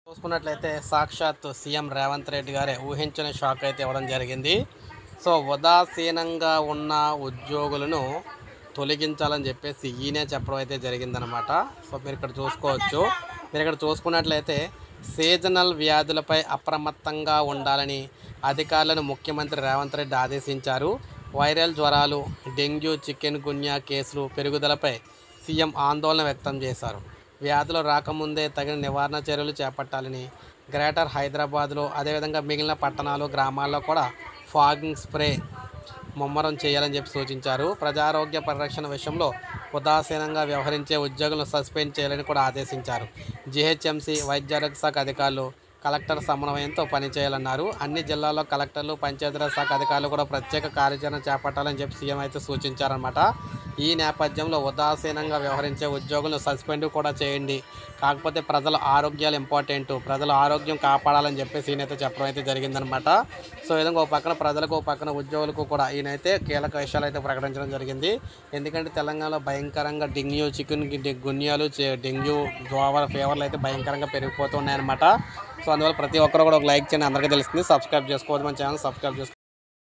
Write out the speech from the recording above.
చూసుకున్నట్లయితే సాక్షాత్ సీఎం రేవంత్ రెడ్డి గారే ఊహించని షాక్ అయితే ఇవ్వడం జరిగింది. సో ఉదాసీనంగా ఉన్న ఉద్యోగులను తొలగించాలని చెప్పేసి ఈయనే చెప్పడం అయితే జరిగిందనమాట. సో మీరు ఇక్కడ చూసుకోవచ్చు. మీరు ఇక్కడ చూసుకున్నట్లయితే సీజనల్ వ్యాధులపై అప్రమత్తంగా ఉండాలని అధికారులను ముఖ్యమంత్రి రేవంత్ రెడ్డి ఆదేశించారు. వైరల్ జ్వరాలు, డెంగ్యూ, చికెన్ గున్యా కేసులు పెరుగుదలపై సీఎం ఆందోళన వ్యక్తం చేశారు. వ్యాధులు రాకముందే తగిన నివారణ చర్యలు చేపట్టాలని గ్రేటర్ హైదరాబాద్లో అదేవిధంగా మిగిలిన పట్టణాలు గ్రామాల్లో కూడా ఫాగింగ్ స్ప్రే ముమ్మరం చేయాలని చెప్పి సూచించారు. ప్రజారోగ్య పరిరక్షణ విషయంలో ఉదాసీనంగా వ్యవహరించే ఉద్యోగులను సస్పెండ్ చేయాలని కూడా ఆదేశించారు. జీహెచ్ఎంసీ వైద్యారోగ్య శాఖ అధికారులు కలెక్టర్ సమన్వయంతో పనిచేయాలన్నారు. అన్ని జిల్లాల్లో కలెక్టర్లు, పంచాయతీరాజ్ శాఖ అధికారులు కూడా ప్రత్యేక కార్యాచరణ చేపట్టాలని చెప్పి సీఎం అయితే సూచించారన్నమాట. ఈ నేపథ్యంలో ఉదాసీనంగా వ్యవహరించే ఉద్యోగులను సస్పెండ్ కూడా చేయండి, కాకపోతే ప్రజల ఆరోగ్యాలు ఇంపార్టెంట్, ప్రజల ఆరోగ్యం కాపాడాలని చెప్పేసి ఈయనైతే చెప్పడం అయితే జరిగిందనమాట. సో ఈ విధంగా ఒక పక్కన ప్రజలకు, ఒక పక్కన ఉద్యోగులకు కూడా ఈయనైతే కీలక విషయాలు అయితే ప్రకటించడం జరిగింది. ఎందుకంటే తెలంగాణలో భయంకరంగా డెంగ్యూ, చికెన్ గున్యాలు, డెంగ్యూ, ఫీవర్లు అయితే భయంకరంగా పెరిగిపోతున్నాయన్నమాట. సో అందువల్ల ప్రతి ఒక్కరు కూడా ఒక లైక్ చేయండి, అందరికీ తెలుస్తుంది. సబ్స్క్రైబ్ చేసుకోవద్దు, మన ఛానల్ సబ్స్క్రైబ్ చేసుకోండి.